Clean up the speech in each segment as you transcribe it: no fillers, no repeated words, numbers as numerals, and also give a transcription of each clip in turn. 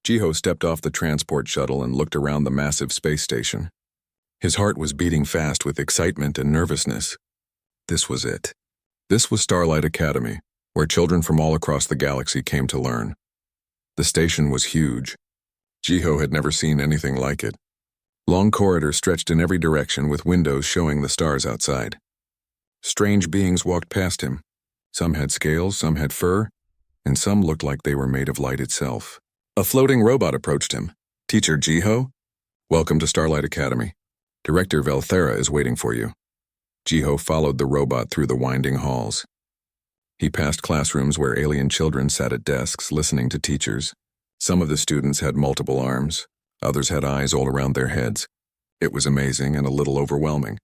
Jiho stepped off the transport shuttle and looked around the massive space station. His heart was beating fast with excitement and nervousness. This was it. This was Starlight Academy, where children from all across the galaxy came to learn. The station was huge. Jiho had never seen anything like it. Long corridors stretched in every direction with windows showing the stars outside. Strange beings walked past him. Some had scales, some had fur, and some looked like they were made of light itself. A floating robot approached him. "Teacher Jiho? Welcome to Starlight Academy. Director Velthera is waiting for you." Jiho followed the robot through the winding halls. He passed classrooms where alien children sat at desks listening to teachers. Some of the students had multiple arms. Others had eyes all around their heads. It was amazing and a little overwhelming.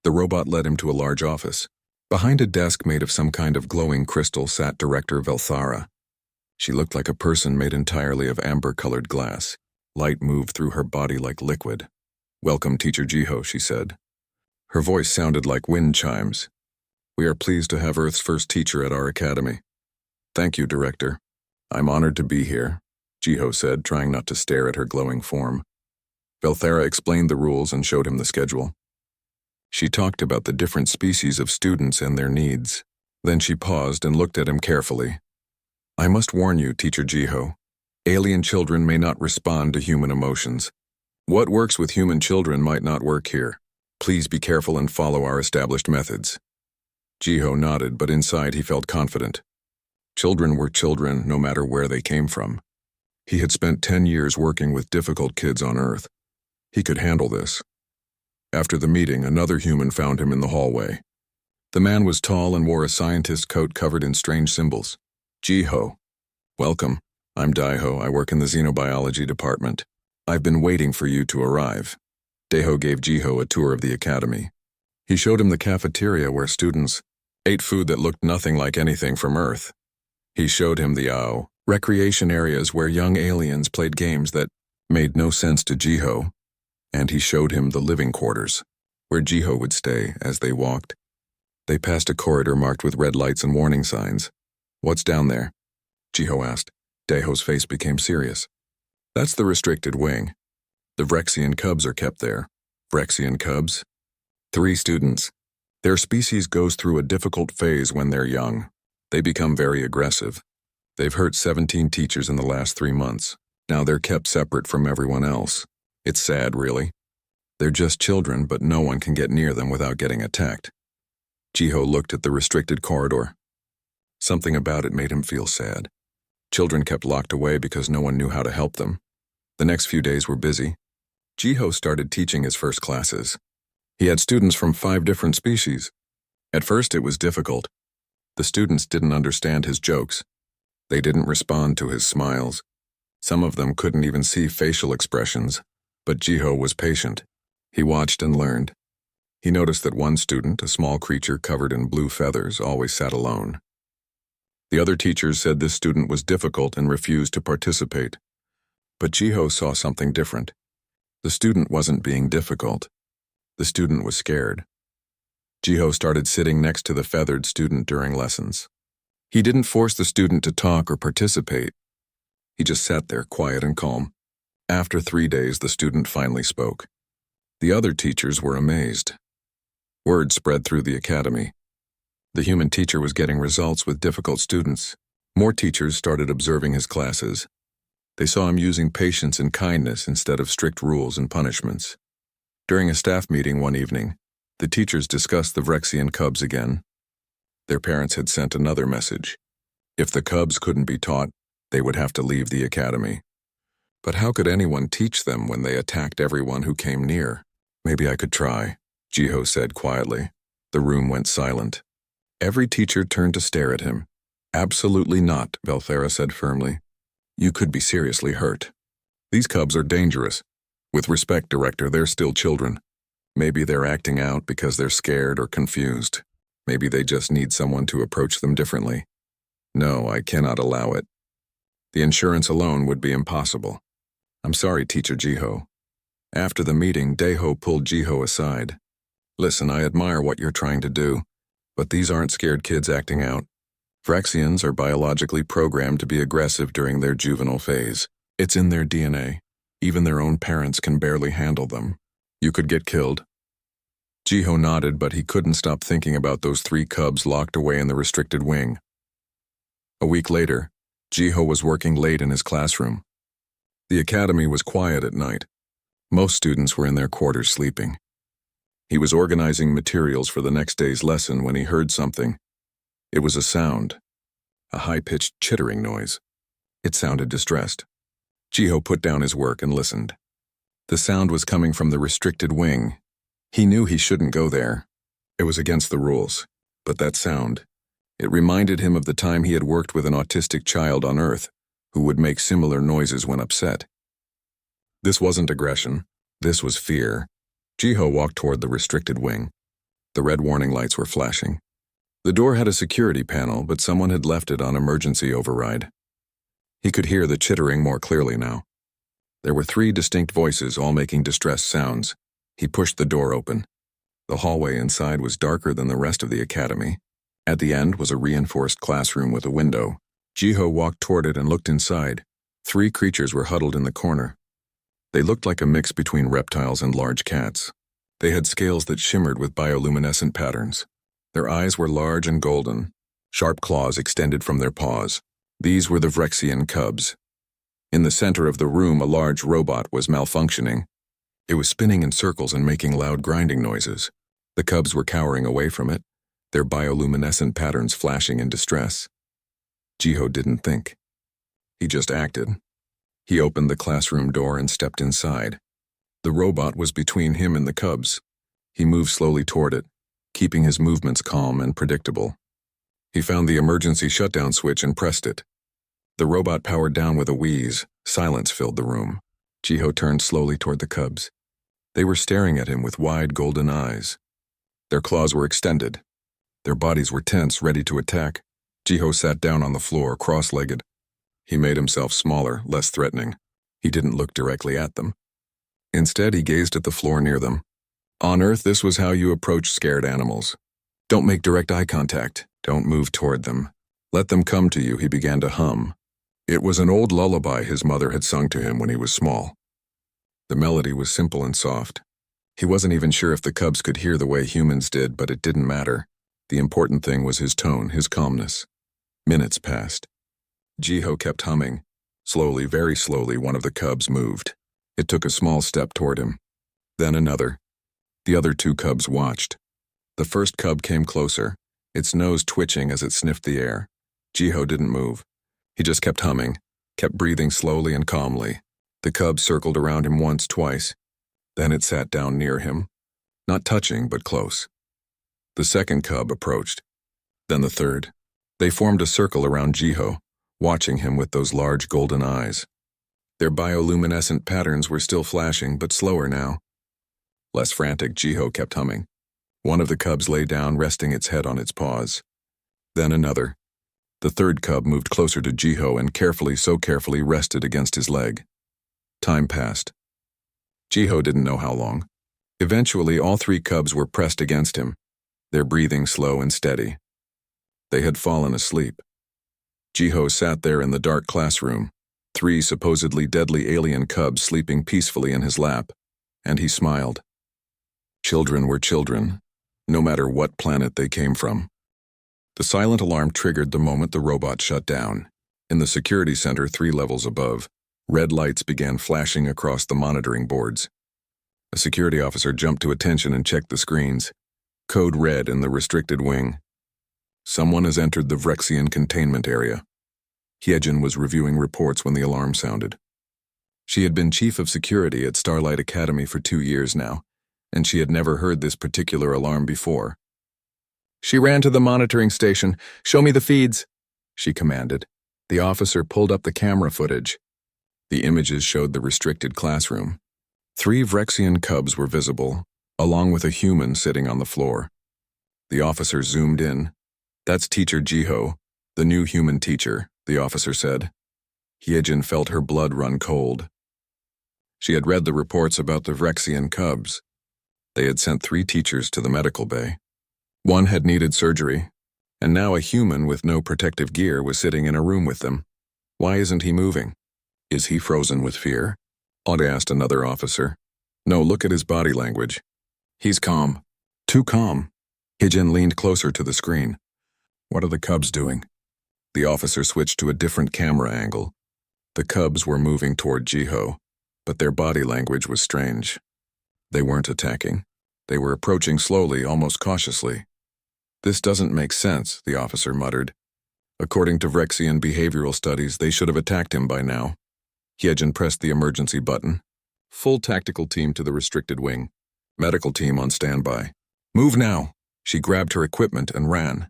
The robot led him to a large office. Behind a desk made of some kind of glowing crystal sat Director Velthara. She looked like a person made entirely of amber-colored glass. Light moved through her body like liquid. "Welcome, Teacher Jiho," she said. Her voice sounded like wind chimes. "We are pleased to have Earth's first teacher at our academy." "Thank you, Director. I'm honored to be here," Jiho said, trying not to stare at her glowing form. Velthera explained the rules and showed him the schedule. She talked about the different species of students and their needs. Then she paused and looked at him carefully. "I must warn you, Teacher Jiho. Alien children may not respond to human emotions. What works with human children might not work here. Please be careful and follow our established methods." Jiho nodded, but inside he felt confident. Children were children no matter where they came from. He had spent 10 years working with difficult kids on Earth. He could handle this. After the meeting, another human found him in the hallway. The man was tall and wore a scientist's coat covered in strange symbols. "Jiho. Welcome. I'm Daiho. I work in the xenobiology department. I've been waiting for you to arrive." Daiho gave Jiho a tour of the academy. He showed him the cafeteria where students ate food that looked nothing like anything from Earth. He showed him the recreation areas where young aliens played games that made no sense to Jiho. And he showed him the living quarters, where Jiho would stay as they walked. They passed a corridor marked with red lights and warning signs. "What's down there?" Jiho asked. Daiho's face became serious. "That's the restricted wing. The Vrexian cubs are kept there." Vrexian cubs? 3 students. Their species goes through a difficult phase when they're young. They become very aggressive. They've hurt 17 teachers in the last 3 months. Now they're kept separate from everyone else. It's sad, really. They're just children, but no one can get near them without getting attacked. Jiho looked at the restricted corridor. Something about it made him feel sad. Children kept locked away because no one knew how to help them. The next few days were busy. Jiho started teaching his first classes. He had students from 5 different species. At first it was difficult. The students didn't understand his jokes. They didn't respond to his smiles. Some of them couldn't even see facial expressions. But Jiho was patient. He watched and learned. He noticed that one student, a small creature covered in blue feathers, always sat alone. The other teachers said this student was difficult and refused to participate. But Jiho saw something different. The student wasn't being difficult. The student was scared. Jiho started sitting next to the feathered student during lessons. He didn't force the student to talk or participate. He just sat there quiet and calm. After 3 days, the student finally spoke. The other teachers were amazed. Word spread through the academy. The human teacher was getting results with difficult students. More teachers started observing his classes. They saw him using patience and kindness instead of strict rules and punishments. During a staff meeting one evening, the teachers discussed the Vrexian cubs again. Their parents had sent another message. If the cubs couldn't be taught, they would have to leave the academy. But how could anyone teach them when they attacked everyone who came near? "Maybe I could try," Jiho said quietly. The room went silent. Every teacher turned to stare at him. "Absolutely not," Velthera said firmly. "You could be seriously hurt. These cubs are dangerous. With respect, Director, they're still children. Maybe they're acting out because they're scared or confused. Maybe they just need someone to approach them differently. No, I cannot allow it. The insurance alone would be impossible. I'm sorry, Teacher Jiho." After the meeting, Daiho pulled Jiho aside. "Listen, I admire what you're trying to do, but these aren't scared kids acting out. Vrexians are biologically programmed to be aggressive during their juvenile phase. It's in their DNA. Even their own parents can barely handle them. You could get killed. Jiho nodded, but he couldn't stop thinking about those 3 cubs locked away in the restricted wing. A week later, Jiho was working late in his classroom. The academy was quiet at night. Most students were in their quarters sleeping. He was organizing materials for the next day's lesson when he heard something. It was a sound, a high-pitched chittering noise. It sounded distressed. Jiho put down his work and listened. The sound was coming from the restricted wing. He knew he shouldn't go there. It was against the rules. But that sound, it reminded him of the time he had worked with an autistic child on Earth who would make similar noises when upset. This wasn't aggression. This was fear. Jiho walked toward the restricted wing. The red warning lights were flashing. The door had a security panel, but someone had left it on emergency override. He could hear the chittering more clearly now. There were 3 distinct voices, all making distressed sounds. He pushed the door open. The hallway inside was darker than the rest of the academy. At the end was a reinforced classroom with a window. Jiho walked toward it and looked inside. 3 creatures were huddled in the corner. They looked like a mix between reptiles and large cats. They had scales that shimmered with bioluminescent patterns. Their eyes were large and golden. Sharp claws extended from their paws. These were the Vrexian cubs. In the center of the room, a large robot was malfunctioning. It was spinning in circles and making loud grinding noises. The cubs were cowering away from it, their bioluminescent patterns flashing in distress. Jiho didn't think. He just acted. He opened the classroom door and stepped inside. The robot was between him and the cubs. He moved slowly toward it, keeping his movements calm and predictable. He found the emergency shutdown switch and pressed it. The robot powered down with a wheeze. Silence filled the room. Jiho turned slowly toward the cubs. They were staring at him with wide golden eyes. Their claws were extended. Their bodies were tense, ready to attack. Jiho sat down on the floor, cross-legged. He made himself smaller, less threatening. He didn't look directly at them. Instead, he gazed at the floor near them. On Earth, this was how you approach scared animals. Don't make direct eye contact. Don't move toward them. Let them come to you, he began to hum. It was an old lullaby his mother had sung to him when he was small. The melody was simple and soft. He wasn't even sure if the cubs could hear the way humans did, but it didn't matter. The important thing was his tone, his calmness. Minutes passed. Jiho kept humming. Slowly, very slowly, one of the cubs moved. It took a small step toward him. Then another. The other 2 cubs watched. The first cub came closer, its nose twitching as it sniffed the air. Jiho didn't move. He just kept humming, kept breathing slowly and calmly. The cub circled around him once, twice. Then it sat down near him. Not touching, but close. The second cub approached. Then the third. They formed a circle around Jiho, watching him with those large golden eyes. Their bioluminescent patterns were still flashing, but slower now. Less frantic, Jiho kept humming. One of the cubs lay down, resting its head on its paws. Then another. The third cub moved closer to Jiho and carefully, so carefully, rested against his leg. Time passed. Jiho didn't know how long. Eventually, all 3 cubs were pressed against him, their breathing slow and steady. They had fallen asleep. Jiho sat there in the dark classroom, 3 supposedly deadly alien cubs sleeping peacefully in his lap, and he smiled. Children were children, no matter what planet they came from. The silent alarm triggered the moment the robot shut down. In the security center 3 levels above, red lights began flashing across the monitoring boards. A security officer jumped to attention and checked the screens. Code red in the restricted wing. Someone has entered the Vrexian containment area. Hyejin was reviewing reports when the alarm sounded. She had been chief of security at Starlight Academy for 2 years now, and she had never heard this particular alarm before. She ran to the monitoring station. "Show me the feeds," she commanded. The officer pulled up the camera footage. The images showed the restricted classroom. 3 Vrexian cubs were visible, along with a human sitting on the floor. The officer zoomed in. "That's Teacher Jiho, the new human teacher," the officer said. Hyejin felt her blood run cold. She had read the reports about the Vrexian cubs. They had sent 3 teachers to the medical bay. One had needed surgery, and now a human with no protective gear was sitting in a room with them. Why isn't he moving? Is he frozen with fear? Aud asked another officer. No, look at his body language. He's calm. Too calm. Hijin leaned closer to the screen. What are the cubs doing? The officer switched to a different camera angle. The cubs were moving toward Jiho, but their body language was strange. They weren't attacking. They were approaching slowly, almost cautiously. This doesn't make sense, the officer muttered. According to Vrexian behavioral studies, they should have attacked him by now. Hyejin pressed the emergency button. Full tactical team to the restricted wing. Medical team on standby. Move now! She grabbed her equipment and ran.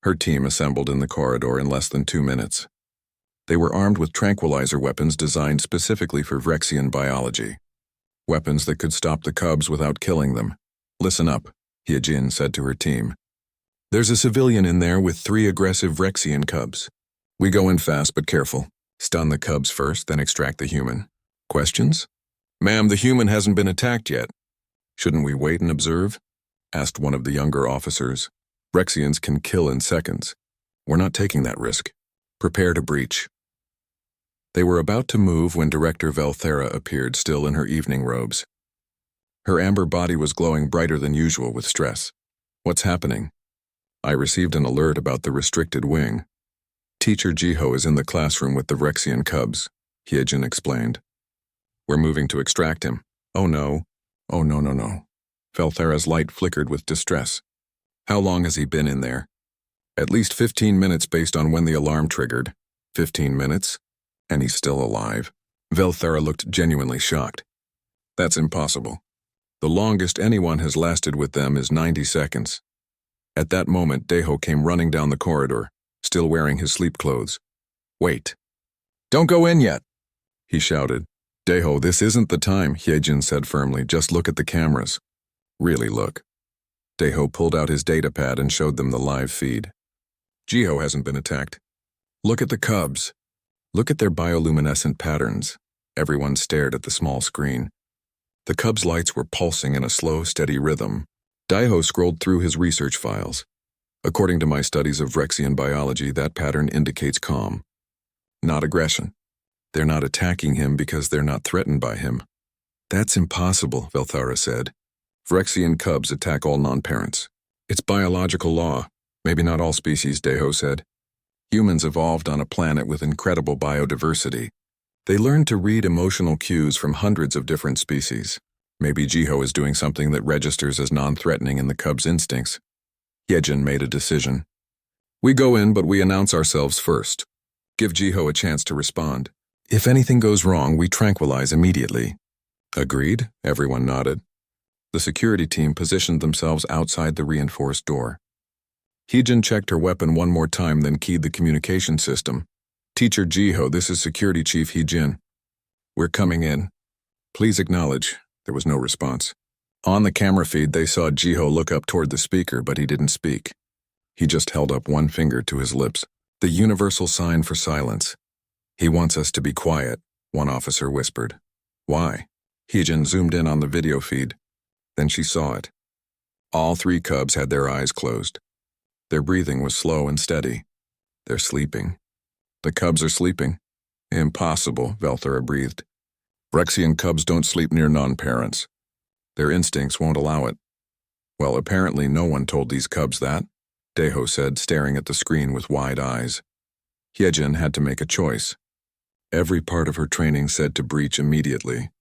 Her team assembled in the corridor in less than 2 minutes. They were armed with tranquilizer weapons designed specifically for Vrexian biology. Weapons that could stop the cubs without killing them. Listen up, Hyejin said to her team. There's a civilian in there with 3 aggressive Vrexian cubs. We go in fast but careful. Stun the cubs first, then extract the human. Questions? Ma'am, the human hasn't been attacked yet. Shouldn't we wait and observe? Asked one of the younger officers. Vrexians can kill in seconds. We're not taking that risk. Prepare to breach. They were about to move when Director Velthera appeared, still in her evening robes. Her amber body was glowing brighter than usual with stress. What's happening? I received an alert about the restricted wing. Teacher Jiho is in the classroom with the Vrexian cubs, Hyejin explained. We're moving to extract him. Oh no. Oh no. Velthera's light flickered with distress. How long has he been in there? At least 15 minutes based on when the alarm triggered. 15 minutes? And he's still alive. Velthera looked genuinely shocked. That's impossible. The longest anyone has lasted with them is 90 seconds. At that moment, Daeho came running down the corridor, still wearing his sleep clothes. Wait. Don't go in yet, he shouted. Daeho, this isn't the time, Hyejin said firmly. Just look at the cameras. Really look. Daeho pulled out his datapad and showed them the live feed. Jiho hasn't been attacked. Look at the cubs. Look at their bioluminescent patterns. Everyone stared at the small screen. The cubs' lights were pulsing in a slow, steady rhythm. Daeho scrolled through his research files. According to my studies of Vrexian biology, that pattern indicates calm, not aggression. They're not attacking him because they're not threatened by him. That's impossible, Velthera said. Vrexian cubs attack all non-parents. It's biological law. Maybe not all species, Daeho said. Humans evolved on a planet with incredible biodiversity. They learned to read emotional cues from hundreds of different species. Maybe Jiho is doing something that registers as non-threatening in the cub's instincts. Hyejin made a decision. We go in, but we announce ourselves first. Give Jiho a chance to respond. If anything goes wrong, we tranquilize immediately. Agreed, everyone nodded. The security team positioned themselves outside the reinforced door. Hyejin checked her weapon one more time, then keyed the communication system. Teacher Jiho, this is Security Chief Hyejin. We're coming in. Please acknowledge. There was no response. On the camera feed, they saw Jiho look up toward the speaker, but he didn't speak. He just held up one finger to his lips, the universal sign for silence. He wants us to be quiet, one officer whispered. Why? Hyejin zoomed in on the video feed. Then she saw it. All 3 cubs had their eyes closed. Their breathing was slow and steady. They're sleeping. The cubs are sleeping. Impossible, Velthera breathed. Vrexian cubs don't sleep near non-parents. Their instincts won't allow it. Well, apparently no one told these cubs that, Daeho said, staring at the screen with wide eyes. Hyejin had to make a choice. Every part of her training said to breach immediately.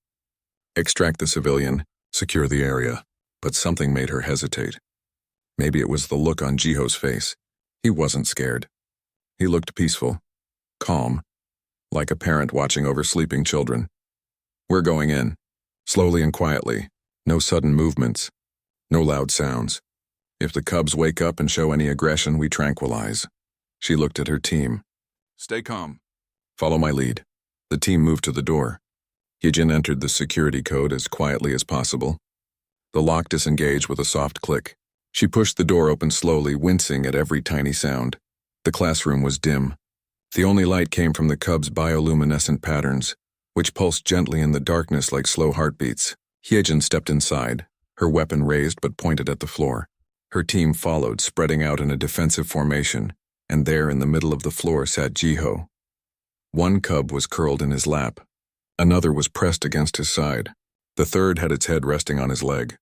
Extract the civilian, secure the area, but something made her hesitate. Maybe it was the look on Jiho's face. He wasn't scared. He looked peaceful, calm, like a parent watching over sleeping children. We're going in, slowly and quietly, no sudden movements, no loud sounds. If the cubs wake up and show any aggression, we tranquilize. She looked at her team. Stay calm. Follow my lead. The team moved to the door. Hyejin entered the security code as quietly as possible. The lock disengaged with a soft click. She pushed the door open slowly, wincing at every tiny sound. The classroom was dim. The only light came from the cubs' bioluminescent patterns, which pulsed gently in the darkness like slow heartbeats. Hyejin stepped inside, her weapon raised but pointed at the floor. Her team followed, spreading out in a defensive formation, and there in the middle of the floor sat Jiho. One cub was curled in his lap. Another was pressed against his side. The third had its head resting on his leg.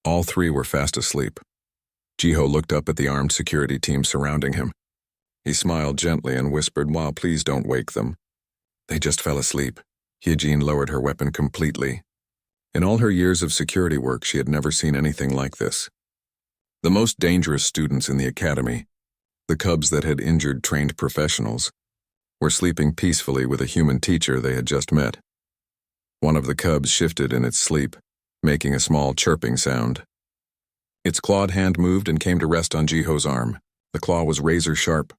All three were fast asleep. Jiho looked up at the armed security team surrounding him. He smiled gently and whispered, "Well, please don't wake them." They just fell asleep. Hyejin lowered her weapon completely. In all her years of security work, she had never seen anything like this. The most dangerous students in the academy, the cubs that had injured trained professionals, were sleeping peacefully with a human teacher they had just met. One of the cubs shifted in its sleep, making a small chirping sound. Its clawed hand moved and came to rest on Jiho's arm. The claw was razor sharp,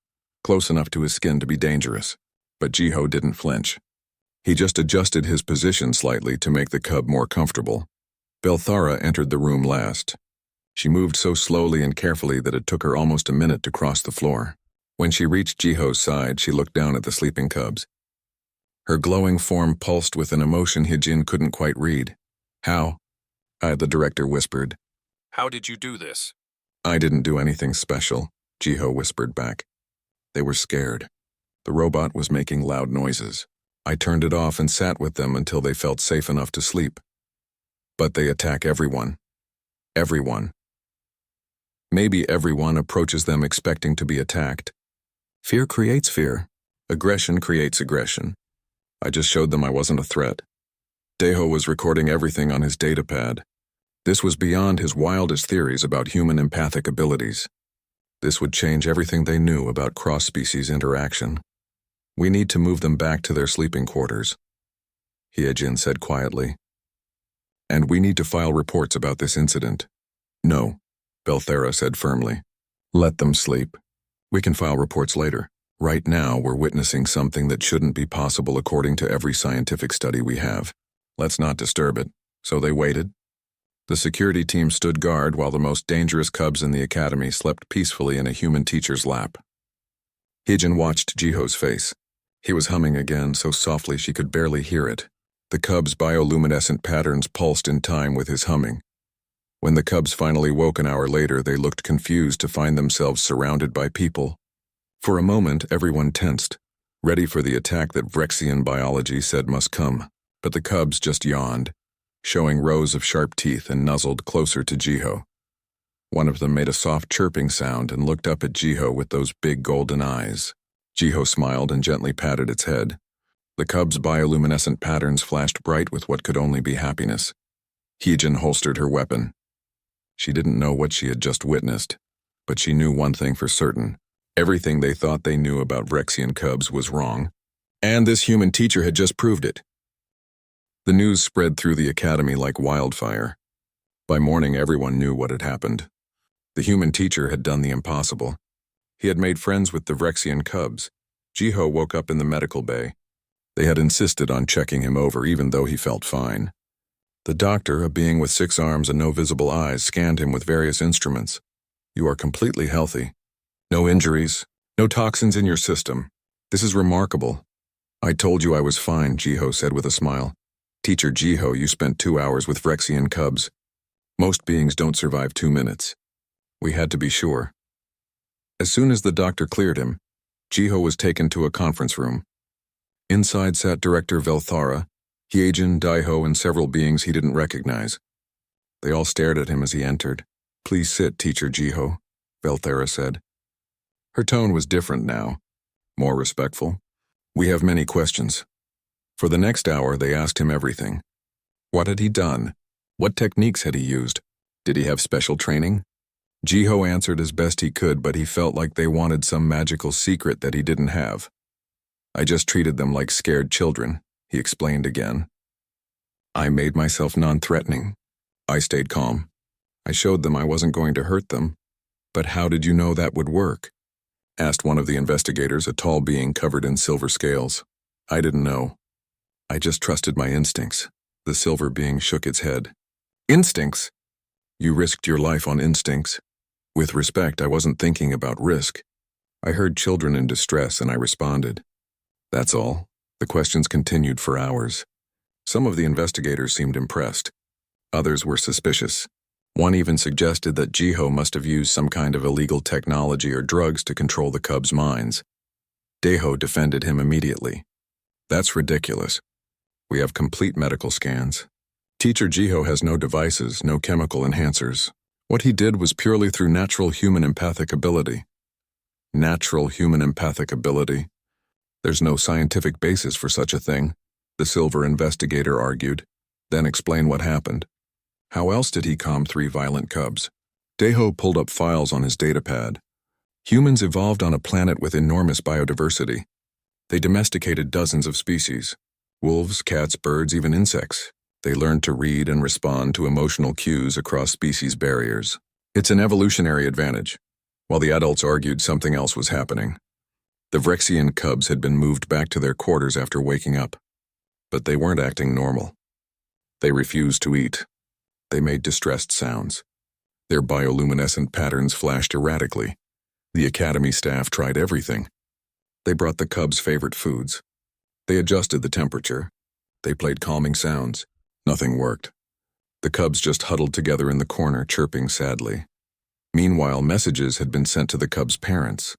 close enough to his skin to be dangerous, but Jiho didn't flinch. He just adjusted his position slightly to make the cub more comfortable. Belthara entered the room last. She moved so slowly and carefully that it took her almost a minute to cross the floor. When she reached Jiho's side, she looked down at the sleeping cubs. Her glowing form pulsed with an emotion Hyejin couldn't quite read. "How?" the director whispered. "How did you do this?" "I didn't do anything special," Jiho whispered back. They were scared. The robot was making loud noises. I turned it off and sat with them until they felt safe enough to sleep. But they attack everyone. Everyone. Maybe everyone approaches them expecting to be attacked. Fear creates fear. Aggression creates aggression. I just showed them I wasn't a threat. Daeho was recording everything on his datapad. This was beyond his wildest theories about human empathic abilities. This would change everything they knew about cross-species interaction. "We need to move them back to their sleeping quarters," Hyejin said quietly. "And we need to file reports about this incident." "No," Belthara said firmly. "Let them sleep. We can file reports later. Right now, we're witnessing something that shouldn't be possible according to every scientific study we have. Let's not disturb it." So they waited. The security team stood guard while the most dangerous cubs in the academy slept peacefully in a human teacher's lap. Hyejin watched Jiho's face. He was humming again so softly she could barely hear it. The cubs' bioluminescent patterns pulsed in time with his humming. When the cubs finally woke an hour later, they looked confused to find themselves surrounded by people. For a moment, everyone tensed, ready for the attack that Vrexian biology said must come. But the cubs just yawned, showing rows of sharp teeth, and nuzzled closer to Jiho. One of them made a soft chirping sound and looked up at Jiho with those big golden eyes. Jiho smiled and gently patted its head. The cub's bioluminescent patterns flashed bright with what could only be happiness. Hyejin holstered her weapon. She didn't know what she had just witnessed, but she knew one thing for certain. Everything they thought they knew about Vrexian cubs was wrong, and this human teacher had just proved it. The news spread through the academy like wildfire. By morning, everyone knew what had happened. The human teacher had done the impossible. He had made friends with the Vrexian cubs. Jiho woke up in the medical bay. They had insisted on checking him over even though he felt fine. The doctor, a being with 6 arms and no visible eyes, scanned him with various instruments. "You are completely healthy. No injuries, no toxins in your system. This is remarkable." "I told you I was fine," Jiho said with a smile. "Teacher Jiho, you spent 2 hours with Vrexian cubs. Most beings don't survive 2 minutes. We had to be sure." As soon as the doctor cleared him, Jiho was taken to a conference room. Inside sat Director Belthara, Hyejin, Daeho, and several beings he didn't recognize. They all stared at him as he entered. "Please sit, Teacher Jiho," Belthara said. Her tone was different now, more respectful. "We have many questions." For the next hour, they asked him everything. What had he done? What techniques had he used? Did he have special training? Jiho answered as best he could, but he felt like they wanted some magical secret that he didn't have. "I just treated them like scared children," he explained again. "I made myself non-threatening. I stayed calm. I showed them I wasn't going to hurt them." "But how did you know that would work?" asked one of the investigators, a tall being covered in silver scales. "I didn't know. I just trusted my instincts." The silver being shook its head. "Instincts? You risked your life on instincts." "With respect, I wasn't thinking about risk. I heard children in distress and I responded. That's all." The questions continued for hours. Some of the investigators seemed impressed. Others were suspicious. One even suggested that Jiho must have used some kind of illegal technology or drugs to control the cubs' minds. Daeho defended him immediately. That's ridiculous. We have complete medical scans. Teacher Jiho has no devices, no chemical enhancers. What he did was purely through natural human empathic ability. Natural human empathic ability? There's no scientific basis for such a thing, the silver investigator argued. Then explain what happened. How else did he calm 3 violent cubs? Deho pulled up files on his datapad. Humans evolved on a planet with enormous biodiversity. They domesticated dozens of species. Wolves, cats, birds, even insects. They learned to read and respond to emotional cues across species barriers. It's an evolutionary advantage, while the adults argued something else was happening. The Vrexian cubs had been moved back to their quarters after waking up, but they weren't acting normal. They refused to eat. They made distressed sounds. Their bioluminescent patterns flashed erratically. The academy staff tried everything. They brought the cubs' favorite foods. They adjusted the temperature. They played calming sounds. Nothing worked. The cubs just huddled together in the corner, chirping sadly. Meanwhile, messages had been sent to the cubs' parents.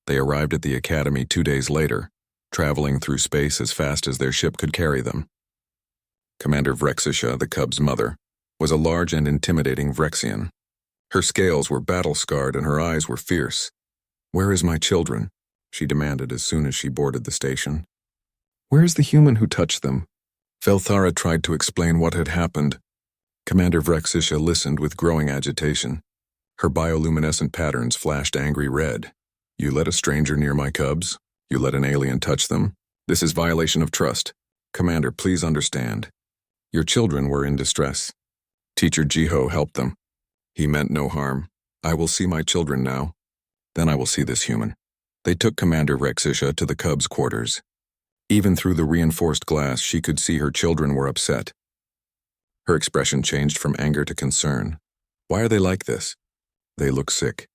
They arrived at the academy 2 days later, traveling through space as fast as their ship could carry them. Commander Vrexisha, the cubs' mother, was a large and intimidating Vrexian. Her scales were battle-scarred and her eyes were fierce. "Where is my children?" she demanded as soon as she boarded the station. "Where is the human who touched them?" Velthara tried to explain what had happened. Commander Vrexisha listened with growing agitation. Her bioluminescent patterns flashed angry red. "You let a stranger near my cubs? You let an alien touch them? This is violation of trust. Commander, please understand. Your children were in distress. Teacher Jiho helped them. He meant no harm. I will see my children now. Then I will see this human." They took Commander Vrexisha to the cubs' quarters. Even through the reinforced glass, she could see her children were upset. Her expression changed from anger to concern. "Why are they like this?" "They look sick."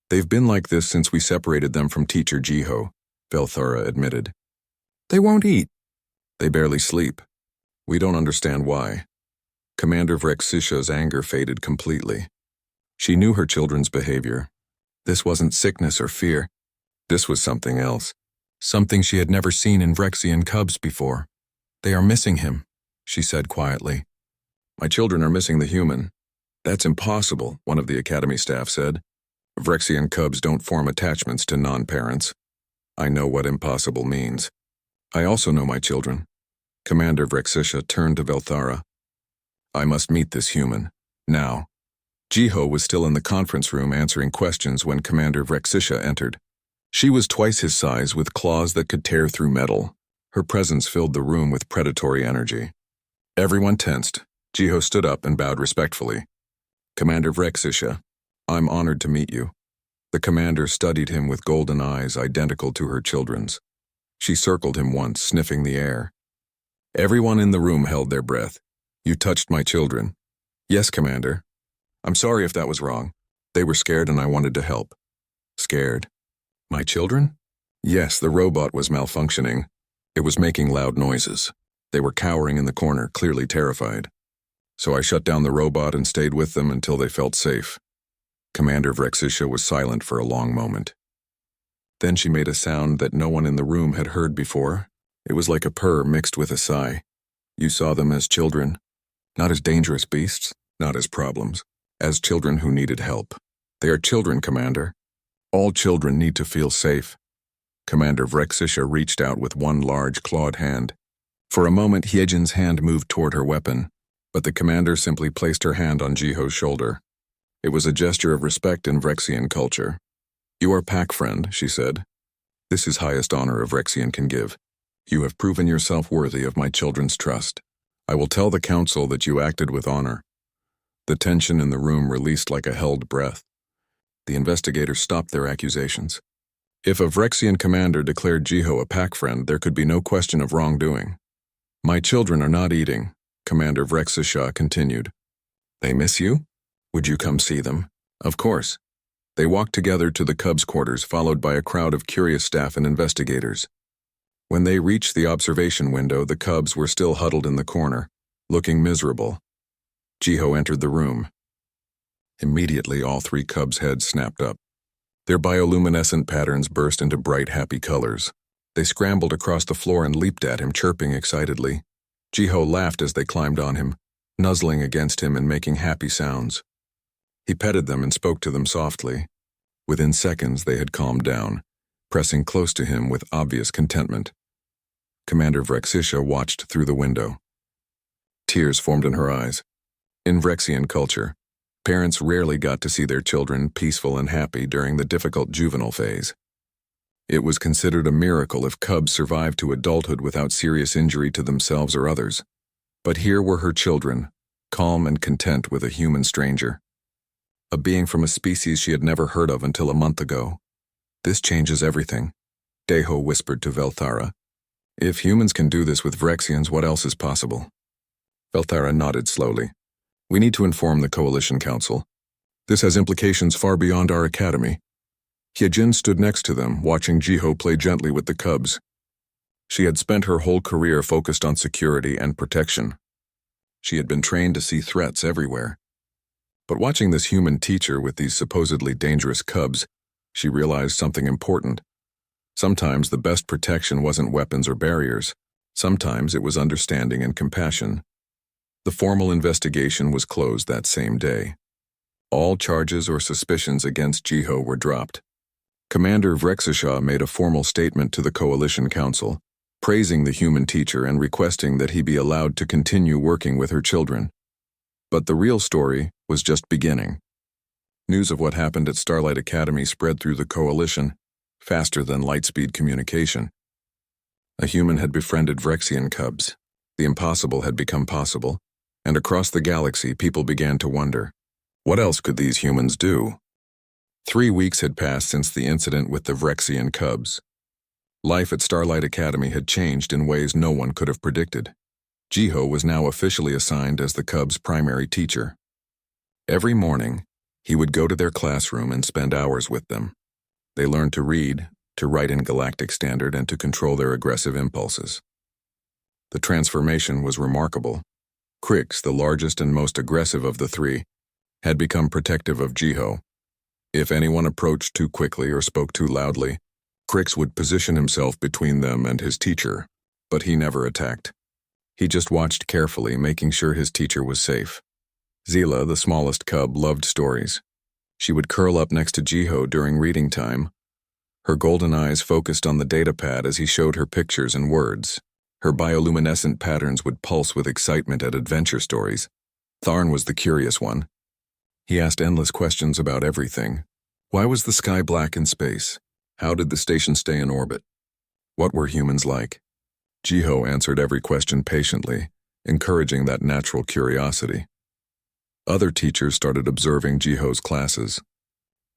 "They've been like this since we separated them from Teacher Jiho," Velthara admitted. "They won't eat." "They barely sleep. We don't understand why." Commander Vrexisha's anger faded completely. She knew her children's behavior. This wasn't sickness or fear. This was something else. Something she had never seen in Vrexian cubs before. "They are missing him," she said quietly. "My children are missing the human." "That's impossible," one of the academy staff said. "Vrexian cubs don't form attachments to non-parents." "I know what impossible means. I also know my children." Commander Vrexisha turned to Velthara. "I must meet this human. Now." Jiho was still in the conference room answering questions when Commander Vrexisha entered. She was twice his size with claws that could tear through metal. Her presence filled the room with predatory energy. Everyone tensed. Jiho stood up and bowed respectfully. "Commander Vrexisha, I'm honored to meet you." The commander studied him with golden eyes identical to her children's. She circled him once, sniffing the air. Everyone in the room held their breath. "You touched my children." "Yes, Commander. I'm sorry if that was wrong. They were scared and I wanted to help." "Scared? My children?" "Yes, the robot was malfunctioning. It was making loud noises. They were cowering in the corner, clearly terrified. So I shut down the robot and stayed with them until they felt safe." Commander Vrexisha was silent for a long moment. Then she made a sound that no one in the room had heard before. It was like a purr mixed with a sigh. "You saw them as children, not as dangerous beasts, not as problems, as children who needed help. They are children, Commander. All children need to feel safe." Commander Vrexisha reached out with one large clawed hand. For a moment, Hyejin's hand moved toward her weapon, but the commander simply placed her hand on Jiho's shoulder. It was a gesture of respect in Vrexian culture. "You are pack friend," she said. "This is highest honor a Vrexian can give. You have proven yourself worthy of my children's trust. I will tell the council that you acted with honor." The tension in the room released like a held breath. The investigators stopped their accusations. If a Vrexian commander declared Jiho a pack friend, there could be no question of wrongdoing. "My children are not eating," Commander Vrexisha continued. "They miss you? Would you come see them?" "Of course." They walked together to the cubs' quarters, followed by a crowd of curious staff and investigators. When they reached the observation window, the cubs were still huddled in the corner, looking miserable. Jiho entered the room. Immediately, all 3 cubs' heads snapped up. Their bioluminescent patterns burst into bright, happy colors. They scrambled across the floor and leaped at him, chirping excitedly. Jiho laughed as they climbed on him, nuzzling against him and making happy sounds. He petted them and spoke to them softly. Within seconds, they had calmed down, pressing close to him with obvious contentment. Commander Vrexisha watched through the window. Tears formed in her eyes. In Vrexian culture, parents rarely got to see their children peaceful and happy during the difficult juvenile phase. It was considered a miracle if cubs survived to adulthood without serious injury to themselves or others. But here were her children, calm and content with a human stranger. A being from a species she had never heard of until a month ago. This changes everything, Deho whispered to Velthara. If humans can do this with Vrexians, what else is possible? Velthara nodded slowly. We need to inform the Coalition Council. This has implications far beyond our academy. Hyejin stood next to them, watching Jiho play gently with the cubs. She had spent her whole career focused on security and protection. She had been trained to see threats everywhere. But watching this human teacher with these supposedly dangerous cubs, she realized something important. Sometimes the best protection wasn't weapons or barriers. Sometimes it was understanding and compassion. The formal investigation was closed that same day. All charges or suspicions against Jiho were dropped. Commander Vrexisha made a formal statement to the Coalition Council, praising the human teacher and requesting that he be allowed to continue working with her children. But the real story was just beginning. News of what happened at Starlight Academy spread through the Coalition, faster than light-speed communication. A human had befriended Vrexian cubs. The impossible had become possible, and across the galaxy people began to wonder, what else could these humans do? 3 weeks had passed since the incident with the Vrexian cubs. Life at Starlight Academy had changed in ways no one could have predicted. Jiho was now officially assigned as the cubs' primary teacher. Every morning, he would go to their classroom and spend hours with them. They learned to read, to write in Galactic Standard, and to control their aggressive impulses. The transformation was remarkable. Krix, the largest and most aggressive of the three, had become protective of Jiho. If anyone approached too quickly or spoke too loudly, Krix would position himself between them and his teacher, but he never attacked. He just watched carefully, making sure his teacher was safe. Zila, the smallest cub, loved stories. She would curl up next to Jiho during reading time. Her golden eyes focused on the datapad as he showed her pictures and words. Her bioluminescent patterns would pulse with excitement at adventure stories. Tharn was the curious one. He asked endless questions about everything. Why was the sky black in space? How did the station stay in orbit? What were humans like? Jiho answered every question patiently, encouraging that natural curiosity. Other teachers started observing Jiho's classes.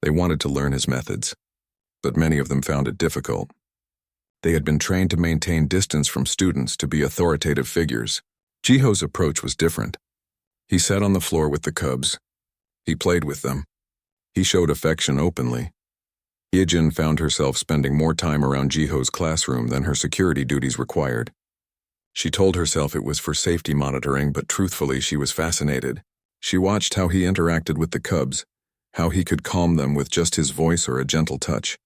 They wanted to learn his methods, but many of them found it difficult. They had been trained to maintain distance from students, to be authoritative figures. Jiho's approach was different. He sat on the floor with the cubs. He played with them. He showed affection openly. Hyejin found herself spending more time around Jiho's classroom than her security duties required. She told herself it was for safety monitoring, but truthfully she was fascinated. She watched how he interacted with the cubs, how he could calm them with just his voice or a gentle touch.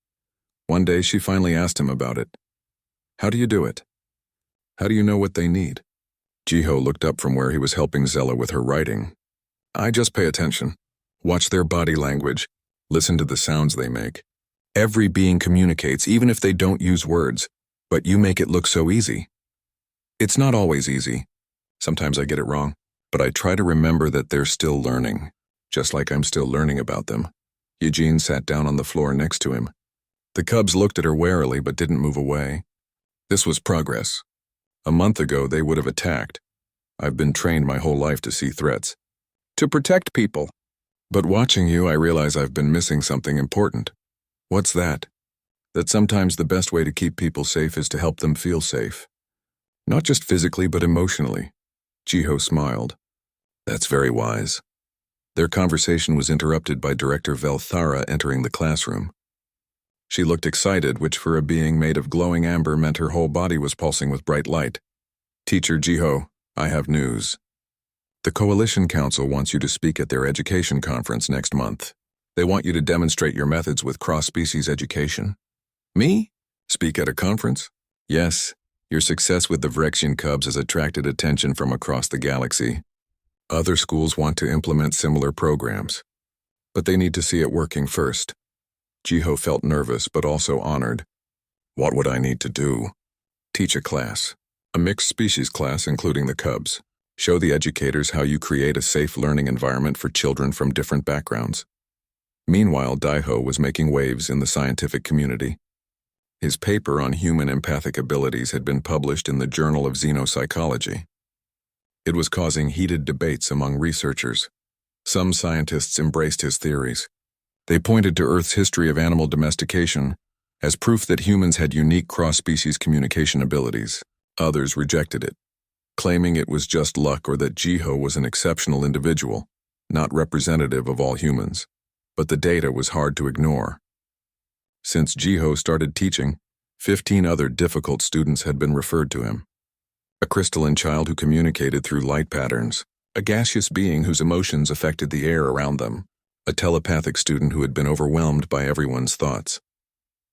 One day she finally asked him about it. How do you do it? How do you know what they need? Jiho looked up from where he was helping Zella with her writing. I just pay attention. Watch their body language. Listen to the sounds they make. Every being communicates, even if they don't use words, but you make it look so easy. It's not always easy. Sometimes I get it wrong, but I try to remember that they're still learning, just like I'm still learning about them. Eugene sat down on the floor next to him. The cubs looked at her warily but didn't move away. This was progress. A month ago they would have attacked. I've been trained my whole life to see threats. To protect people. But watching you, I realize I've been missing something important. What's that? That sometimes the best way to keep people safe is to help them feel safe. Not just physically, but emotionally. Jiho smiled. That's very wise. Their conversation was interrupted by Director Velthara entering the classroom. She looked excited, which for a being made of glowing amber meant her whole body was pulsing with bright light. Teacher Jiho, I have news. The Coalition Council wants you to speak at their education conference next month. They want you to demonstrate your methods with cross-species education. Me? Speak at a conference? Yes, your success with the Vrexian Cubs has attracted attention from across the galaxy. Other schools want to implement similar programs, but they need to see it working first. Jiho felt nervous but also honored. What would I need to do? Teach a class. A mixed species class including the Cubs. Show the educators how you create a safe learning environment for children from different backgrounds. Meanwhile, Daiho was making waves in the scientific community. His paper on human empathic abilities had been published in the Journal of Xenopsychology. It was causing heated debates among researchers. Some scientists embraced his theories. They pointed to Earth's history of animal domestication as proof that humans had unique cross-species communication abilities. Others rejected it, claiming it was just luck or that Jiho was an exceptional individual, not representative of all humans. But the data was hard to ignore. Since Jiho started teaching, 15 other difficult students had been referred to him. A crystalline child who communicated through light patterns, a gaseous being whose emotions affected the air around them, a telepathic student who had been overwhelmed by everyone's thoughts.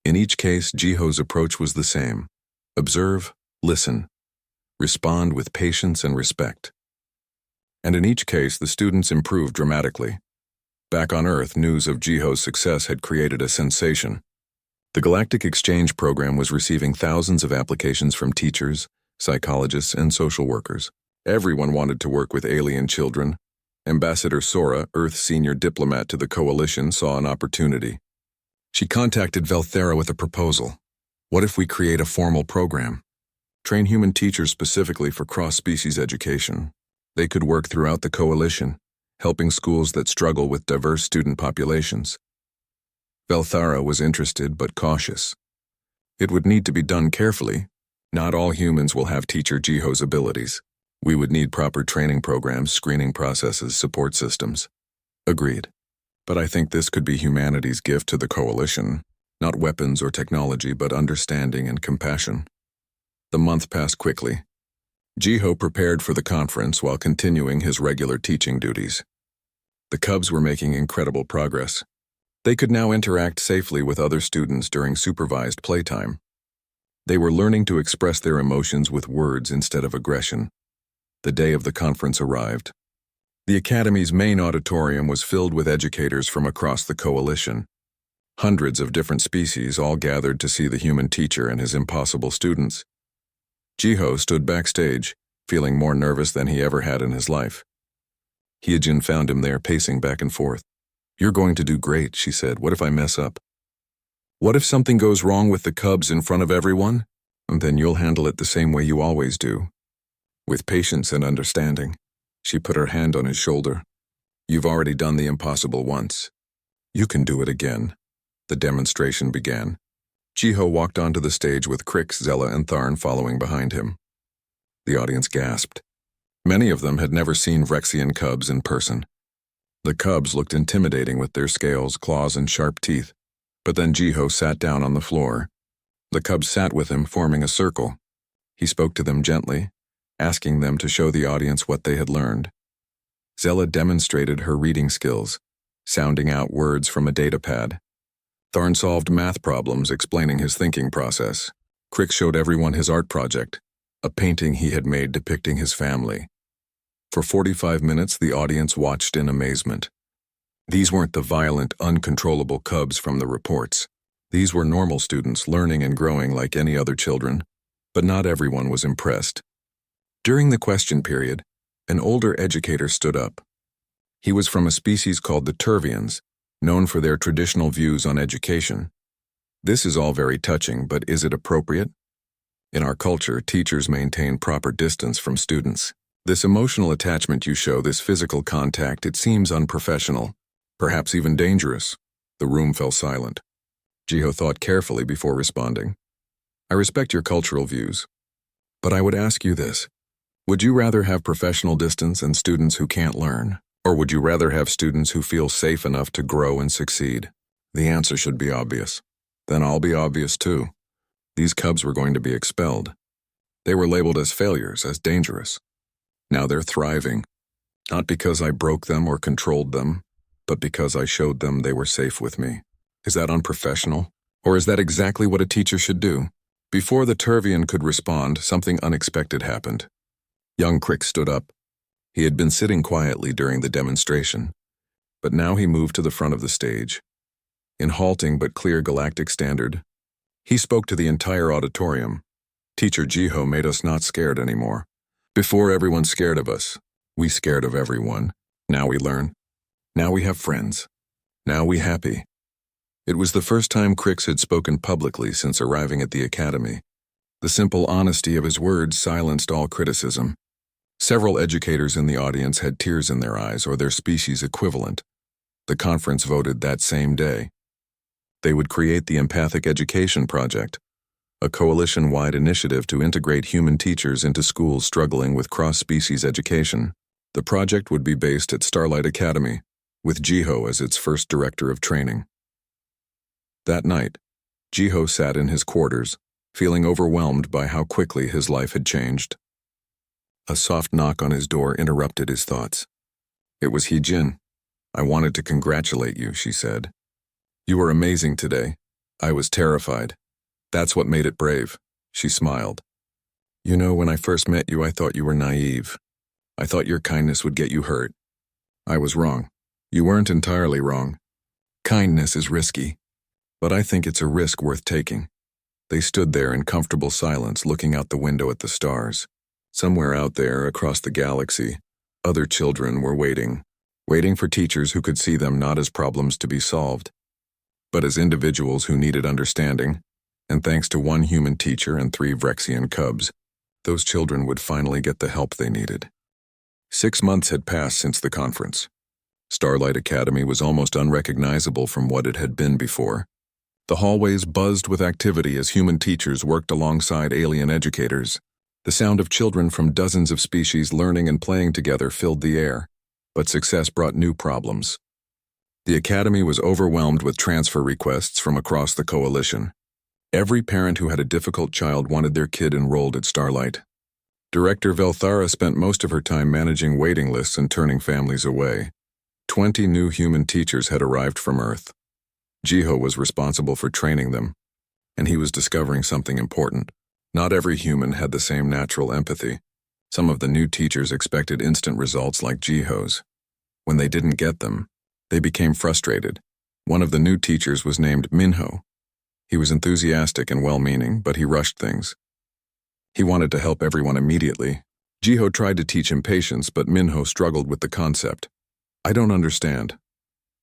In each case, Jiho's approach was the same. Observe, listen, respond with patience and respect. And in each case, the students improved dramatically. Back on Earth, news of Jiho's success had created a sensation. The Galactic Exchange Program was receiving thousands of applications from teachers, psychologists, and social workers. Everyone wanted to work with alien children. Ambassador Sora, Earth's senior diplomat to the coalition, saw an opportunity. She contacted Velthera with a proposal. What if we create a formal program? Train human teachers specifically for cross-species education. They could work throughout the coalition, helping schools that struggle with diverse student populations. Velthara was interested but cautious. It would need to be done carefully. Not all humans will have teacher Jiho's abilities. We would need proper training programs, screening processes, support systems. Agreed. But I think this could be humanity's gift to the coalition. Not weapons or technology, but understanding and compassion. The month passed quickly. Jiho prepared for the conference while continuing his regular teaching duties. The Cubs were making incredible progress. They could now interact safely with other students during supervised playtime. They were learning to express their emotions with words instead of aggression. The day of the conference arrived. The Academy's main auditorium was filled with educators from across the coalition. Hundreds of different species all gathered to see the human teacher and his impossible students. Jiho stood backstage, feeling more nervous than he ever had in his life. Hyejin found him there pacing back and forth. "You're going to do great," she said. "What if I mess up? What if something goes wrong with the Cubs in front of everyone? And then you'll handle it the same way you always do." With patience and understanding, she put her hand on his shoulder. "You've already done the impossible once. You can do it again." The demonstration began. Jiho walked onto the stage with Crix, Zella, and Tharn following behind him. The audience gasped. Many of them had never seen Vrexian cubs in person. The cubs looked intimidating with their scales, claws, and sharp teeth. But then Jiho sat down on the floor. The cubs sat with him, forming a circle. He spoke to them gently, asking them to show the audience what they had learned. Zella demonstrated her reading skills, sounding out words from a datapad. Tharn solved math problems, explaining his thinking process. Crick showed everyone his art project, a painting he had made depicting his family. For 45 minutes, the audience watched in amazement. These weren't the violent, uncontrollable cubs from the reports. These were normal students learning and growing like any other children, but not everyone was impressed. During the question period, an older educator stood up. He was from a species called the Turvians, known for their traditional views on education. "This is all very touching, but is it appropriate? In our culture, teachers maintain proper distance from students. This emotional attachment you show, this physical contact, it seems unprofessional, perhaps even dangerous." The room fell silent. Jiho thought carefully before responding. "I respect your cultural views, but I would ask you this. Would you rather have professional distance and students who can't learn? Or would you rather have students who feel safe enough to grow and succeed?" The answer should be obvious. Then I'll be obvious too. These cubs were going to be expelled. They were labeled as failures, as dangerous. Now they're thriving. Not because I broke them or controlled them, but because I showed them they were safe with me. Is that unprofessional? Or is that exactly what a teacher should do? Before the Turvian could respond, something unexpected happened. Young Crick stood up. He had been sitting quietly during the demonstration, but now he moved to the front of the stage. In halting but clear galactic standard, he spoke to the entire auditorium. Teacher Jiho made us not scared anymore. Before everyone scared of us, we scared of everyone. Now we learn. Now we have friends. Now we happy. It was the first time Crix had spoken publicly since arriving at the academy. The simple honesty of his words silenced all criticism. Several educators in the audience had tears in their eyes or their species equivalent. The conference voted that same day. They would create the Empathic Education Project, a coalition-wide initiative to integrate human teachers into schools struggling with cross-species education. The project would be based at Starlight Academy, with Jiho as its first director of training. That night, Jiho sat in his quarters, feeling overwhelmed by how quickly his life had changed. A soft knock on his door interrupted his thoughts. It was Hee-jin. "I wanted to congratulate you," she said. "You were amazing today. I was terrified. That's what made it brave," she smiled. "You know, when I first met you, I thought you were naive. I thought your kindness would get you hurt. I was wrong. You weren't entirely wrong. Kindness is risky, but I think it's a risk worth taking." They stood there in comfortable silence, looking out the window at the stars. Somewhere out there, across the galaxy, other children were waiting for teachers who could see them not as problems to be solved, but as individuals who needed understanding. And thanks to one human teacher and 3 Vrexian cubs, those children would finally get the help they needed. 6 months had passed since the conference. Starlight Academy was almost unrecognizable from what it had been before. The hallways buzzed with activity as human teachers worked alongside alien educators. The sound of children from dozens of species learning and playing together filled the air, but success brought new problems. The academy was overwhelmed with transfer requests from across the coalition. Every parent who had a difficult child wanted their kid enrolled at Starlight. Director Velthara spent most of her time managing waiting lists and turning families away. 20 new human teachers had arrived from Earth. Jiho was responsible for training them, and he was discovering something important. Not every human had the same natural empathy. Some of the new teachers expected instant results like Jiho's. When they didn't get them, they became frustrated. One of the new teachers was named Minho. He was enthusiastic and well-meaning, but he rushed things. He wanted to help everyone immediately. Jiho tried to teach him patience, but Minho struggled with the concept. "I don't understand,"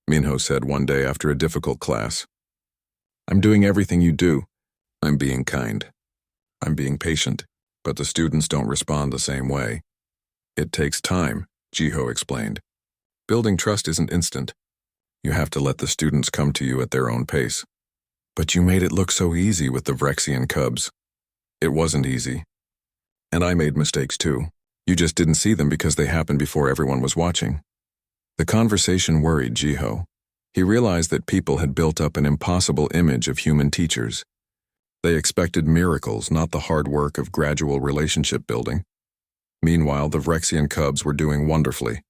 Minho said one day after a difficult class. "I'm doing everything you do. I'm being kind. I'm being patient, but the students don't respond the same way." "It takes time," Jiho explained. "Building trust isn't instant. You have to let the students come to you at their own pace." "But you made it look so easy with the Vrexian cubs." "It wasn't easy. And I made mistakes too. You just didn't see them because they happened before everyone was watching." The conversation worried Jiho. He realized that people had built up an impossible image of human teachers. They expected miracles, not the hard work of gradual relationship building. Meanwhile, the Vrexian cubs were doing wonderfully.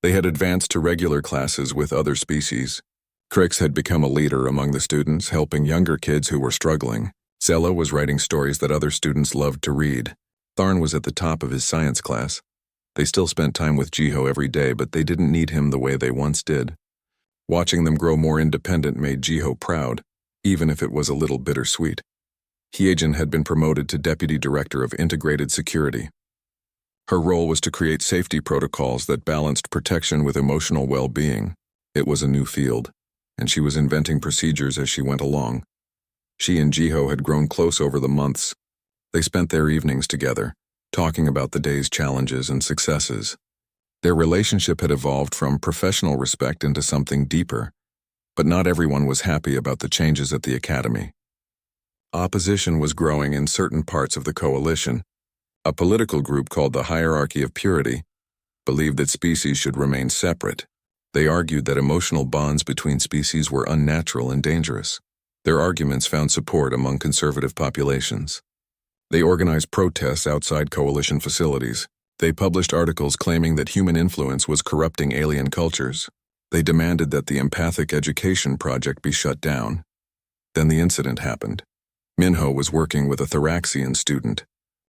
They had advanced to regular classes with other species. Crix had become a leader among the students, helping younger kids who were struggling. Zella was writing stories that other students loved to read. Tharn was at the top of his science class. They still spent time with Jiho every day, but they didn't need him the way they once did. Watching them grow more independent made Jiho proud, even if it was a little bittersweet. Hee-jin had been promoted to Deputy Director of Integrated Security. Her role was to create safety protocols that balanced protection with emotional well-being. It was a new field, and she was inventing procedures as she went along. She and Jiho had grown close over the months. They spent their evenings together, talking about the day's challenges and successes. Their relationship had evolved from professional respect into something deeper, but not everyone was happy about the changes at the academy. Opposition was growing in certain parts of the coalition. A political group called the Hierarchy of Purity believed that species should remain separate. They argued that emotional bonds between species were unnatural and dangerous. Their arguments found support among conservative populations. They organized protests outside coalition facilities. They published articles claiming that human influence was corrupting alien cultures. They demanded that the Empathic Education Project be shut down. Then the incident happened. Minho was working with a Thoraxian student.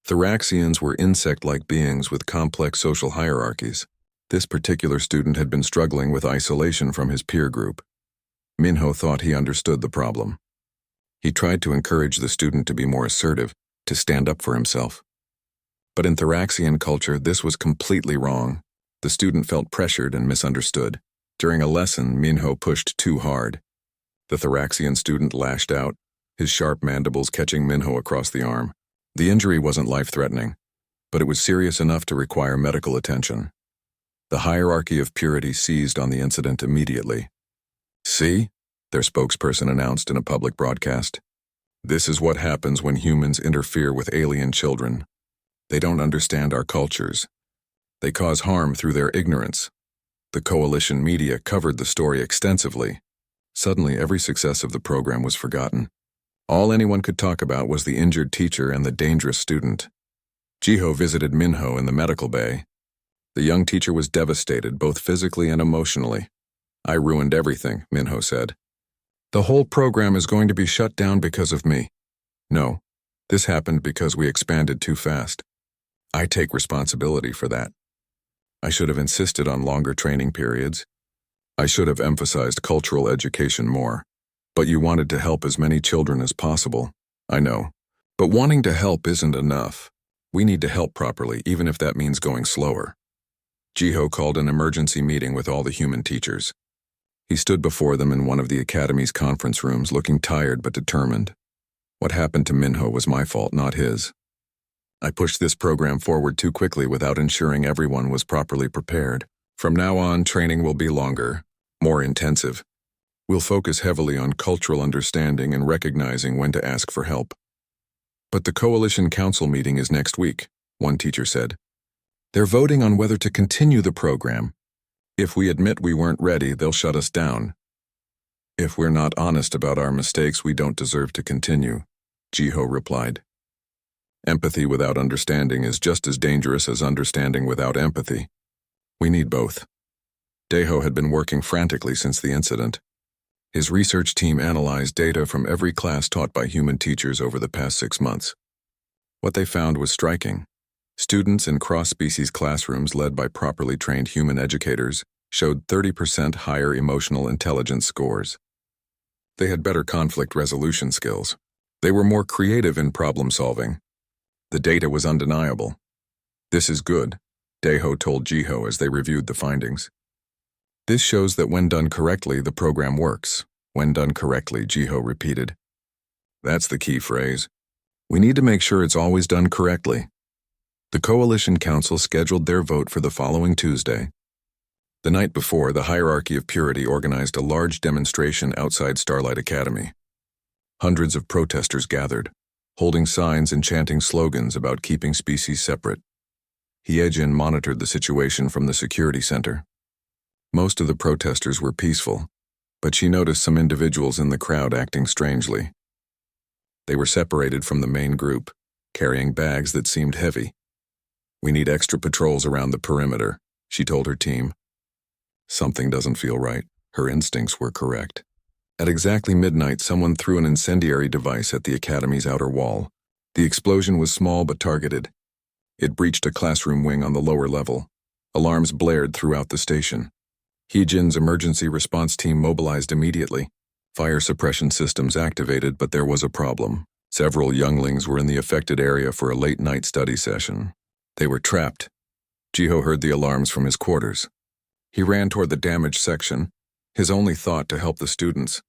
Thoraxians were insect-like beings with complex social hierarchies. This particular student had been struggling with isolation from his peer group. Minho thought he understood the problem. He tried to encourage the student to be more assertive, to stand up for himself. But in Thoraxian culture, this was completely wrong. The student felt pressured and misunderstood. During a lesson, Minho pushed too hard. The Thoraxian student lashed out, his sharp mandibles catching Minho across the arm. The injury wasn't life-threatening, but it was serious enough to require medical attention. The hierarchy of purity seized on the incident immediately. "See?" their spokesperson announced in a public broadcast. "This is what happens when humans interfere with alien children. They don't understand our cultures. They cause harm through their ignorance." The coalition media covered the story extensively. Suddenly, every success of the program was forgotten. All anyone could talk about was the injured teacher and the dangerous student. Jiho visited Minho in the medical bay. The young teacher was devastated, both physically and emotionally. "I ruined everything," Minho said. "The whole program is going to be shut down because of me." "No, this happened because we expanded too fast. I take responsibility for that. I should have insisted on longer training periods. I should have emphasized cultural education more. But you wanted to help as many children as possible. I know. But wanting to help isn't enough. We need to help properly, even if that means going slower." Jiho called an emergency meeting with all the human teachers. He stood before them in one of the academy's conference rooms, looking tired but determined. "What happened to Minho was my fault, not his. I pushed this program forward too quickly without ensuring everyone was properly prepared. From now on, training will be longer, more intensive. We'll focus heavily on cultural understanding and recognizing when to ask for help." "But the Coalition Council meeting is next week," one teacher said. "They're voting on whether to continue the program. If we admit we weren't ready, they'll shut us down. If we're not honest about our mistakes, we don't deserve to continue," Jiho replied. "Empathy without understanding is just as dangerous as understanding without empathy. We need both." Daeho had been working frantically since the incident. His research team analyzed data from every class taught by human teachers over the past 6 months. What they found was striking. Students in cross-species classrooms led by properly trained human educators showed 30% higher emotional intelligence scores. They had better conflict resolution skills. They were more creative in problem-solving. The data was undeniable. "This is good," Daeho told Jiho as they reviewed the findings. "This shows that when done correctly, the program works." "When done correctly," Jiho repeated. "That's the key phrase. We need to make sure it's always done correctly." The Coalition Council scheduled their vote for the following Tuesday. The night before, the Hierarchy of Purity organized a large demonstration outside Starlight Academy. Hundreds of protesters gathered, holding signs and chanting slogans about keeping species separate. Hyejin monitored the situation from the security center. Most of the protesters were peaceful, but she noticed some individuals in the crowd acting strangely. They were separated from the main group, carrying bags that seemed heavy. "We need extra patrols around the perimeter," she told her team. Something doesn't feel right. Her instincts were correct. At exactly midnight, someone threw an incendiary device at the academy's outer wall. The explosion was small but targeted. It breached a classroom wing on the lower level. Alarms blared throughout the station. Hyejin's emergency response team mobilized immediately. Fire suppression systems activated, but there was a problem. Several younglings were in the affected area for a late-night study session. They were trapped. Jiho heard the alarms from his quarters. He ran toward the damaged section, his only thought to help the students.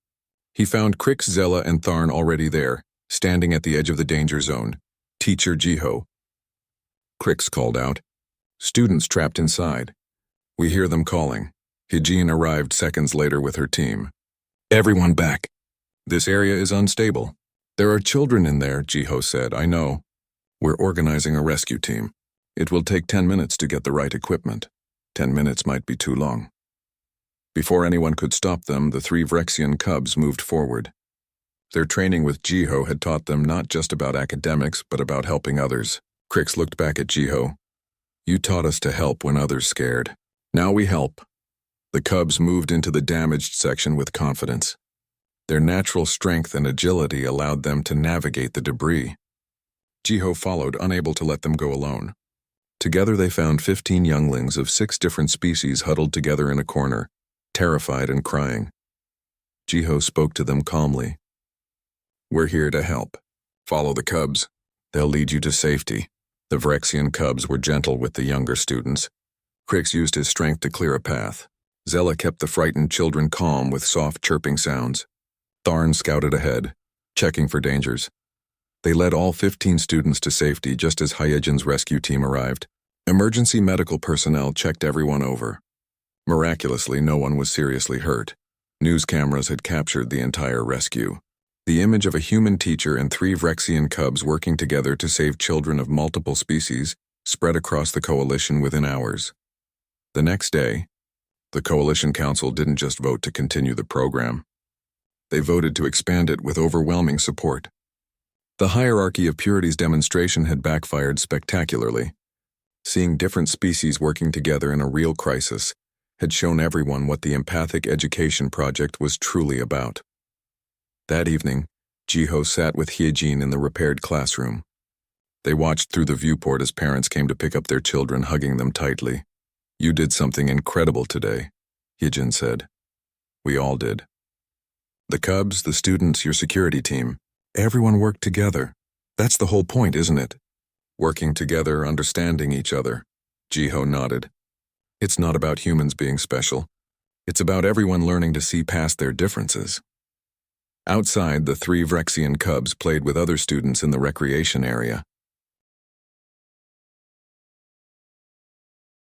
He found Crix, Zella, and Tharn already there, standing at the edge of the danger zone. "Teacher Jiho." Crix called out. "Students trapped inside. We hear them calling." Hyejin arrived seconds later with her team. "Everyone back. This area is unstable. There are children in there," Jiho said. "I know. We're organizing a rescue team. It will take 10 minutes to get the right equipment. 10 minutes might be too long." Before anyone could stop them, the 3 Vrexian cubs moved forward. Their training with Jiho had taught them not just about academics, but about helping others. Crix looked back at Jiho. "You taught us to help when others scared. Now we help." The cubs moved into the damaged section with confidence. Their natural strength and agility allowed them to navigate the debris. Jiho followed, unable to let them go alone. Together they found 15 younglings of 6 different species huddled together in a corner, terrified and crying. Jiho spoke to them calmly. "We're here to help. Follow the cubs. They'll lead you to safety." The Vrexian cubs were gentle with the younger students. Krix used his strength to clear a path. Zella kept the frightened children calm with soft chirping sounds. Tharn scouted ahead, checking for dangers. They led all 15 students to safety just as Hyejin's rescue team arrived. Emergency medical personnel checked everyone over. Miraculously, no one was seriously hurt. News cameras had captured the entire rescue. The image of a human teacher and 3 Vrexian cubs working together to save children of multiple species spread across the coalition within hours. The next day, the Coalition Council didn't just vote to continue the program. They voted to expand it with overwhelming support. The hierarchy of purity's demonstration had backfired spectacularly. Seeing different species working together in a real crisis had shown everyone what the Empathic Education Project was truly about. That evening, Jiho sat with Hyejin in the repaired classroom. They watched through the viewport as parents came to pick up their children, hugging them tightly. "You did something incredible today," Hyejin said. "We all did. The cubs, the students, your security team, everyone worked together. That's the whole point, isn't it? Working together, understanding each other." Jiho nodded. "It's not about humans being special. It's about everyone learning to see past their differences." Outside, the 3 Vrexian cubs played with other students in the recreation area.